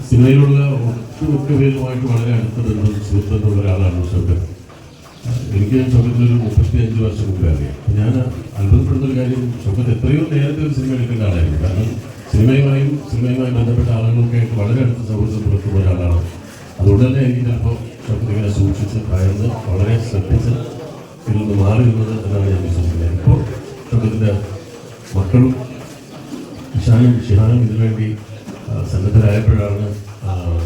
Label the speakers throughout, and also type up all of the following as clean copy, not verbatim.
Speaker 1: സിനിമയിലുള്ള ഒട്ടുമിക്ക പേരുമായിട്ട് വളരെ അടുത്ത ബന്ധം സുഹൃത്തുള്ള ഒരാളാണ് ഷൗക്കത്ത്. എനിക്ക് ഷൗക്കത്തിലൊരു 35 വർഷം മുമ്പേ അറിയാം. ഞാൻ അത്ഭുതപ്പെടുന്നൊരു കാര്യം, ഷൗക്കത്ത് എത്രയോ നേരത്തെ ഒരു സിനിമ എടുക്കേണ്ട ആളായിരുന്നു. കാരണം സിനിമയുമായി ബന്ധപ്പെട്ട ആളുകളൊക്കെ ആയിട്ട് വളരെ അടുത്ത സൗഹൃദം പുലർത്തുന്ന ഒരാളാണ്. അതുകൊണ്ട് തന്നെ എനിക്ക് ചിലപ്പോൾ ഷൗക്കത്ത് ഇങ്ങനെ സൂക്ഷിച്ച് ഭയന്ന് വളരെ ശ്രദ്ധിച്ച് ഇതിൽ നിന്ന് മാറി നിന്നത് എന്നാണ് ഞാൻ വിശ്വസിക്കുന്നത്. ഇപ്പോൾ ഷൗക്കത്തിൻ്റെ മക്കളും ഷിഹാനും ഇതിനുവേണ്ടി സന്നദ്ധരായപ്പോഴാണ്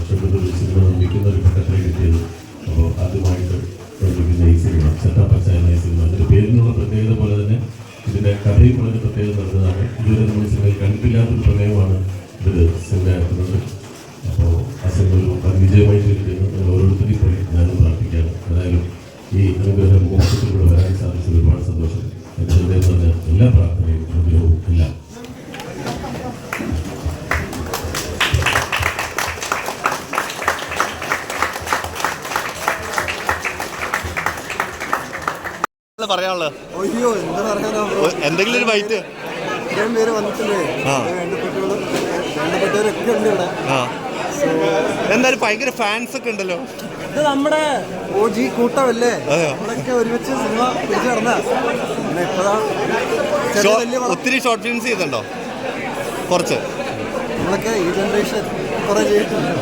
Speaker 1: ഷൗക്കത്ത് ഒരു സിനിമ നിർമ്മിക്കുന്ന ഒരു ഘട്ടത്തിലേക്ക് എത്തിയത്. അപ്പോൾ ആദ്യമായിട്ട് നിർമ്മിക്കുന്ന ഈ സിനിമ സെറ്റപ്പ് പച്ച എന്ന ഈ സിനിമ അതിൻ്റെ പേരിനുള്ള പ്രത്യേകത പോലെ തന്നെ ഇതിൻ്റെ കഥയും വളരെ പ്രത്യേകത നടന്നതാണ്. ഇതുവരെ നമ്മൾ സിനിമയിൽ കണ്ടിട്ടില്ലാത്തൊരു പ്രമേയമാണ് ഇത് സിനിമയാക്കുന്നത്. അപ്പോൾ ആ സിനിമ ഒരു വിജയമായി തീർക്കുന്നത് നിങ്ങൾ ഓരോരുത്തരെയും പോയി ഞാനും പ്രാർത്ഥിക്കുകയാണ്. ഏതായാലും ഈ അനുഗ്രഹം മോക്ഷത്തിലൂടെ വരാൻ സാധിച്ചത് ഒരുപാട് സന്തോഷം. എൻ്റെ ഹൃദയം പറഞ്ഞ എല്ലാ പ്രാർത്ഥനയും അനുഗ്രഹവും എല്ലാം
Speaker 2: പറയാനുള്ളത്.
Speaker 3: അയ്യോ എന്താ പറയാനോ,
Speaker 2: എന്തെങ്കിലും ഒരു ബൈറ്റ്.
Speaker 3: ഇത്രയും പേര് വന്നിട്ടില്ലേ, വേണ്ടപ്പെട്ടവരൊക്കെ ഉണ്ട് ഇവിടെ.
Speaker 2: എന്തായാലും ഭയങ്കര ഫാൻസ് ഒക്കെ ഉണ്ടല്ലോ.
Speaker 3: ഇത് നമ്മുടെ OG കൂട്ടമല്ലേ, നമ്മളൊക്കെ ഒരുമിച്ച് സിനിമ പിടിച്ചു നടന്ന. പിന്നെ ഇപ്പോഴാണ്
Speaker 2: ഒത്തിരി ഷോർട്ട് ഫിലിംസ് ചെയ്തിട്ടുണ്ടോ? കുറച്ച്
Speaker 3: നമ്മളൊക്കെ ഈ ജനറേഷൻ കുറെ ചെയ്തിട്ടുണ്ട്.